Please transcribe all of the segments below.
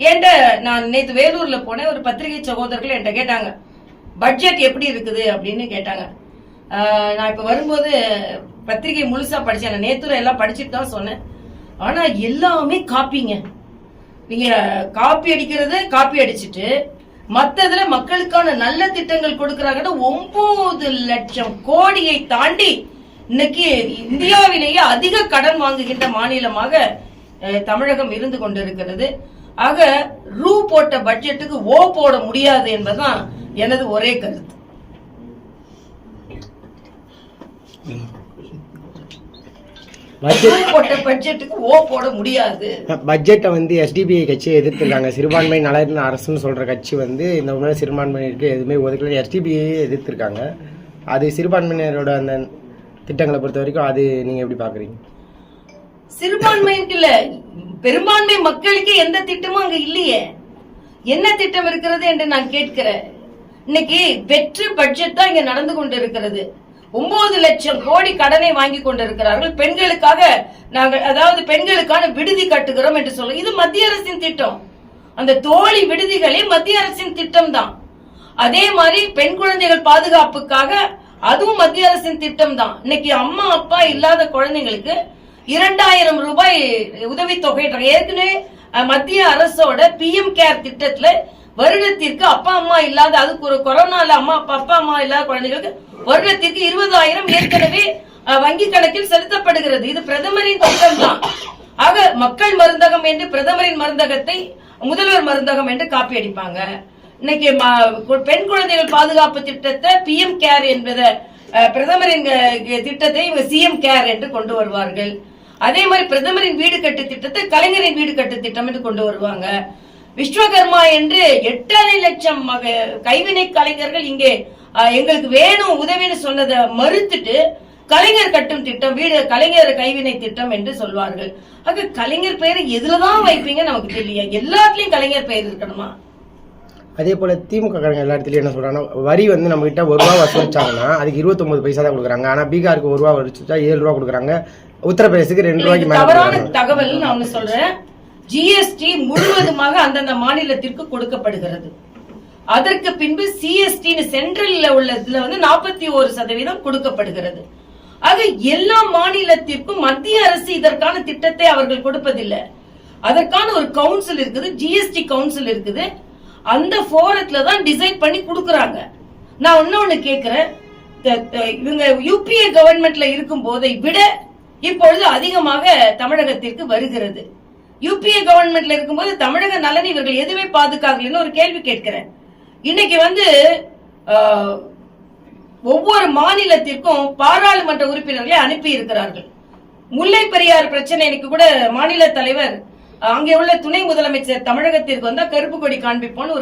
ஏன்ட நான் நேத்து வேலூர்ல போனேன், ஒரு பத்திரிகை சகோதரர்கள் என்கிட்ட கேட்டாங்க பட்ஜெட் எப்படி இருக்குது அப்படின்னு கேட்டாங்க. நான் இப்ப வரும்போது பத்திரிகை முழுசா படிச்சேன், நேத்துல எல்லாம் படிச்சுட்டு தான் சொன்னேன். ஆனா எல்லாமே காப்பிங்க. நீங்க காப்பி அடிக்கிறது காப்பி அடிச்சுட்டு மத்ததுல மக்களுக்கான நல்ல திட்டங்கள் கொடுக்கறாங்க. 9 லட்சம் கோடியை தாண்டி இன்னைக்கு இந்தியாவிலேயே அதிக கடன் வாங்குகின்ற மாநிலமாக தமிழகம் இருந்து கொண்டிருக்கிறது. ஆக ரூ போட்ட பட்ஜெட்டுக்கு ஓ போட முடியாது என்பதுதான் எனது ஒரே கருத்து. பட்ஜெட்டை வந்து எஸ்டிபிஐ கட்சியை எதிர்த்திருக்காங்க. சிறுபான்மை நலன் அரசுன்னு சொல்ற கட்சி வந்து இந்த முறை சிறுபான்மையினருக்கு எதுவுமே ஒதுக்கல, எஸ்டிபிஐ எதிர்த்திருக்காங்க. அது சிறுபான்மையினரோட அந்த திட்டங்களை பொறுத்த வரைக்கும் அது நீங்க எப்படி பாக்குறீங்க? சிறுபான்மைக்கு இல்ல, பெரும்பான்மை மக்களுக்கு எந்த திட்டமும் அங்க இல்லையே. என்ன திட்டம் இருக்கிறது என்று நான் கேட்கிறேன். இன்னைக்கு வெற்று பட்ஜெட் தான் இங்க நடந்து கொண்டு இருக்கிறது. 9 லட்சம் கோடி கடனை வாங்கி கொண்டிருக்கிறார்கள். பெண்களுக்காக நாங்கள், அதாவது பெண்களுக்கான விடுதி கட்டுகிறோம் என்று சொல்ல, இது மத்திய அரசின் திட்டம். அந்த தோழி விடுதிகளே மத்திய அரசின் திட்டம் தான். அதே மாதிரி பெண் குழந்தைகள் பாதுகாப்புக்காக அதுவும் மத்திய அரசின் திட்டம் தான். இன்னைக்கு அம்மா அப்பா இல்லாத குழந்தைங்களுக்கு 2000 ரூபாய் உதவித்தொகை ஏற்கனவே மத்திய அரசோட PM கேர் திட்டத்துல வருடத்திற்கு அப்பா அம்மா இல்லாத, அதுக்கு ஒரு கொரோனால அப்பா அம்மா இல்லாத குழந்தைகளுக்கு வருடத்திற்கு 20,000 ஏற்கனவே வங்கி கணக்கில் செலுத்தப்படுகிறது. இது பிரதமரின் திட்டம் தான். ஆக மக்கள் மருந்தகம் என்று பிரதமரின் மருந்தகத்தை முதல்வர் மருந்தகம் என்று காப்பி அடிப்பாங்க. இன்னைக்கு பெண் குழந்தைகள் பாதுகாப்பு திட்டத்தை PM கேர் என்பதை, பிரதமரின் திட்டத்தை CM கேர் என்று கொண்டு வருவார்கள். அதே மாதிரி பிரதமரின் வீடு கட்டு திட்டத்தை கலைஞரின் வீடு கட்டு திட்டம் என்று கொண்டு வருவாங்க. விஸ்வகர்மா என்று 8.5 லட்சம் கைவினை கலைஞர்கள் இங்கே எங்களுக்கு வேணும் உதவின்னு சொன்னதை மறுத்துட்டு கலைஞர் கட்டும் திட்டம், வீடு கலைஞர் கைவினை திட்டம் என்று சொல்வார்கள். ஆக கலைஞர் பெயர் எதுலதான் வைப்பீங்க நமக்கு தெரியல. எல்லாத்துலயும் கலைஞர் பெயர் இருக்கணுமா? அதே போல திமுக எல்லா இடத்துலயும் என்ன சொல்றாங்கன்னா, வரி வந்து நம்ம கிட்ட ₹1 வசூலிச்சாங்கன்னா அதுக்கு 29 பைசா தான் கொடுக்குறாங்க. ஆனா பீகாருக்கு ₹1 வசூலிச்சா ₹7 கொடுக்குறாங்க. உத்தரப்பிரதேசத்துக்கு ₹2 மேல. தவறான தகவல் நான் ஒண்ணு சொல்றேன். GST முழுவதுமாக அந்தந்த மாநிலத்திற்கு கொடுக்கப்படுகிறது. அதற்கு பின்பு CST சென்ட்ரல்ல உள்ளதுல வந்து 41% கொடுக்கப்படுகிறது. ஆக எல்லா மாநிலத்திற்கும் மத்திய அரசு இதற்கான திட்டத்தை அவர்கள் கொடுப்பதில்லை. அதற்கான ஒரு கவுன்சில் இருக்குது, GST கவுன்சில் இருக்குது. அந்த போரத்துல தான் டிசைட் பண்ணி கொடுக்கறாங்க. நான் இன்னொன்னு கேக்குறேன், இவங்க UPA கவர்மெண்ட்ல இருக்கும் போதை விட இப்பொழுது அதிகமாக தமிழகத்திற்கு வருகிறது. UPA கவர்மெண்ட்ல இருக்கும்போது தமிழக நலன் இவர்கள் எதுவுமே பாதுகாக்கலன்னு ஒரு கேள்வி கேட்கிறேன். இன்னைக்கு வந்து ஒவ்வொரு மாநிலத்திற்கும் பாராளுமன்ற உறுப்பினர்களை அனுப்பி இருக்கிறார்கள். முல்லை பெரியார் பிரச்சனைக்கு கூட மாநில தலைவர் அங்கே உள்ள துணை முதலமைச்சர் தமிழகத்திற்கு வந்தா கருப்பு கொடி காண்பிப்போன்னு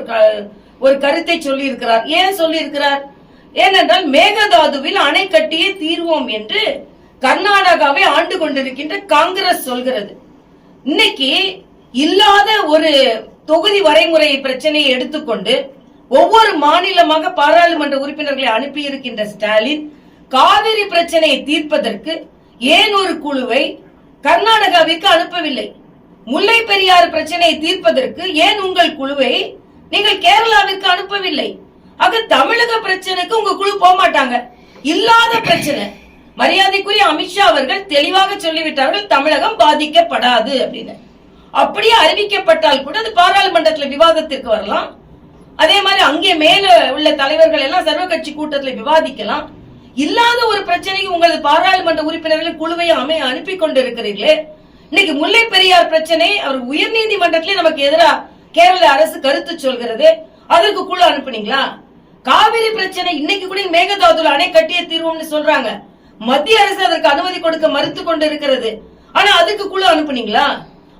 ஒரு கருத்தை சொல்லி இருக்கிறார். ஏன் சொல்லி இருக்கிறார்? ஏனென்றால் மேகதாதுவில் அணை கட்டியே தீர்வோம் என்று கர்நாடகாவை ஆண்டு கொண்டிருக்கின்ற காங்கிரஸ் சொல்கிறது. இன்னைக்கு இல்லாத ஒரு தொகுதி வரைமுறை பிரச்சனையை எடுத்துக்கொண்டு ஒவ்வொரு மாநிலமாக பாராளுமன்ற உறுப்பினர்களை அனுப்பி இருக்கின்ற ஸ்டாலின் காவிரி பிரச்சனையை தீர்ப்பதற்கு ஏன் ஒரு குழுவை கர்நாடகாவிற்கு அனுப்பவில்லை? முல்லை பெரியாறு பிரச்சனையை தீர்ப்பதற்கு ஏன் உங்கள் குழுவை நீங்கள் கேரளாவிற்கு அனுப்பவில்லை? ஆக தமிழக பிரச்சனைக்கு உங்க குழு போக மாட்டாங்க. இல்லாத பிரச்சனை. மரியாதைக்குரிய அமித்ஷா அவர்கள் தெளிவாக சொல்லிவிட்டார்கள், தமிழகம் பாதிக்கப்படாது அப்படின்னு. அப்படியே அறிவிக்கப்பட்டால் கூட அது பாராளுமன்றத்தில் விவாதத்திற்கு வரலாம். அதே மாதிரி அங்கே மேல உள்ள தலைவர்கள் எல்லாம் சர்வ கட்சி கூட்டத்தில் விவாதிக்கலாம். இல்லாத ஒரு பிரச்சனைக்கு உங்களது பாராளுமன்ற உறுப்பினர்கள் குழுவை அனுப்பி கொண்டிருக்கிறீர்களே. இன்னைக்கு முல்லை பெரியார் பிரச்சனை அவர் உயர் நீதிமன்றத்திலே நமக்கு எதிராக கேரள அரசு கருத்து சொல்கிறது, அதற்கு குழு அனுப்புனீங்களா? காவிரி பிரச்சனை இன்னைக்கு கூட மேகதாதுல அணை கட்டிய தீர்வோம்னு சொல்றாங்க. மத்திய அரசு அதற்கு அனுமதி கொடுக்க மறுத்து கொண்டு இருக்கிறது. ஆனா அதுக்கு குழு அனுப்புனீங்களா?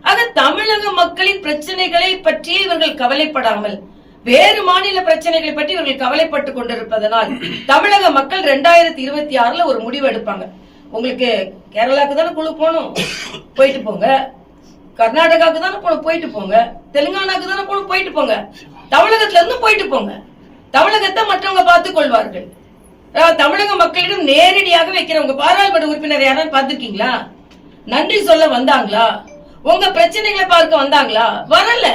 ஆக தமிழக மக்களின் பிரச்சனைகளை பற்றி இவர்கள் கவலைப்படாமல் வேறு மாநில பிரச்சனைகளை பற்றி இவர்கள் கவலைப்பட்டுக் கொண்டிருப்பதனால் தமிழக மக்கள் 2026 ஒரு முடிவு எடுப்பாங்க. உங்களுக்கு கேரளாக்கு தானே குழு போகணும், போயிட்டு போங்க. கர்நாடகாவுக்கு தானே போகணும், போயிட்டு போங்க. தெலுங்கானாக்கு தானே போகணும், போயிட்டு போங்க. தமிழகத்துல இருந்து போயிட்டு போங்க. தமிழகத்தை மற்றவங்க பார்த்துக் கொள்வார்கள். தமிழக மக்களிடம் நேரடியாக வைக்கிறவங்க பாராளுமன்ற உறுப்பினர் யாராவது பார்த்திருக்கீங்களா? நன்றி சொல்ல வந்தாங்களா? உங்க பிரச்சனைகளை பார்க்க வந்தாங்களா? வரல.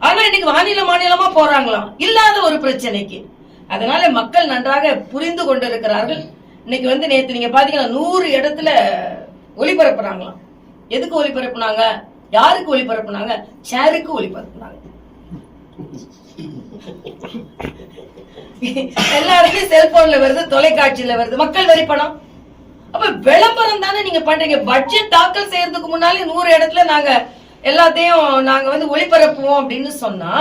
ஆனா இன்னைக்கு மாநிலமா போறாங்களாம் இல்லாத ஒரு பிரச்சனைக்கு. அதனால மக்கள் நன்றாக புரிந்து கொண்டிருக்கிறார்கள். இன்னைக்கு வந்து நேத்து நீங்க பாத்தீங்கன்னா 100 இடத்துல ஒளிபரப்புறாங்களாம். எதுக்கு ஒளிபரப்புனாங்க, யாருக்கு ஒளிபரப்புனாங்க? ஷேருக்கு ஒளிபரப்புனாங்க. எல்லா இடத்துலயும் செல்போன்ல வருது, தொலைக்காட்சியில வருது, மக்கள் வரி பணம். அப்ப விளம்பரம் தானே நீங்க பண்றீங்க. பட்ஜெட் தாக்கல் செய்யறதுக்கு முன்னாலே 100 இடத்துல நாங்க எல்லாத்தையும் நாங்க வந்து ஒளிபரப்புவோம் அப்படின்னு சொன்னா,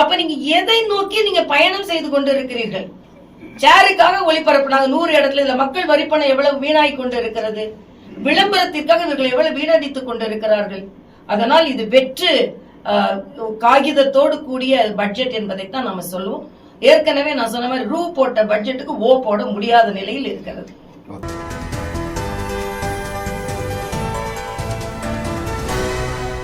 அப்ப நீங்க எதை நோக்கி நீங்க பயணம் செய்து கொண்டு இருக்கிறீர்கள்? ஷேருக்காக ஒளிபரப்புனாங்க 100 இடத்துல. இதுல மக்கள் வரிப்பணம் எவ்வளவு வீணாய் கொண்டு இருக்கிறது, விளம்பரத்திற்காக இவர்கள் எவ்வளவு வீணடித்துக் கொண்டிருக்கிறார்கள். அதனால் இது வெற்று காகிதத்தோடு கூடிய பட்ஜெட் என்பதைத்தான் நாம சொல்லுவோம். ஏற்கனவே நான் சொன்ன மாதிரி ரூ போட்ட பட்ஜெட்டுக்கு ஓ போட முடியாத நிலையில் இருக்கிறது.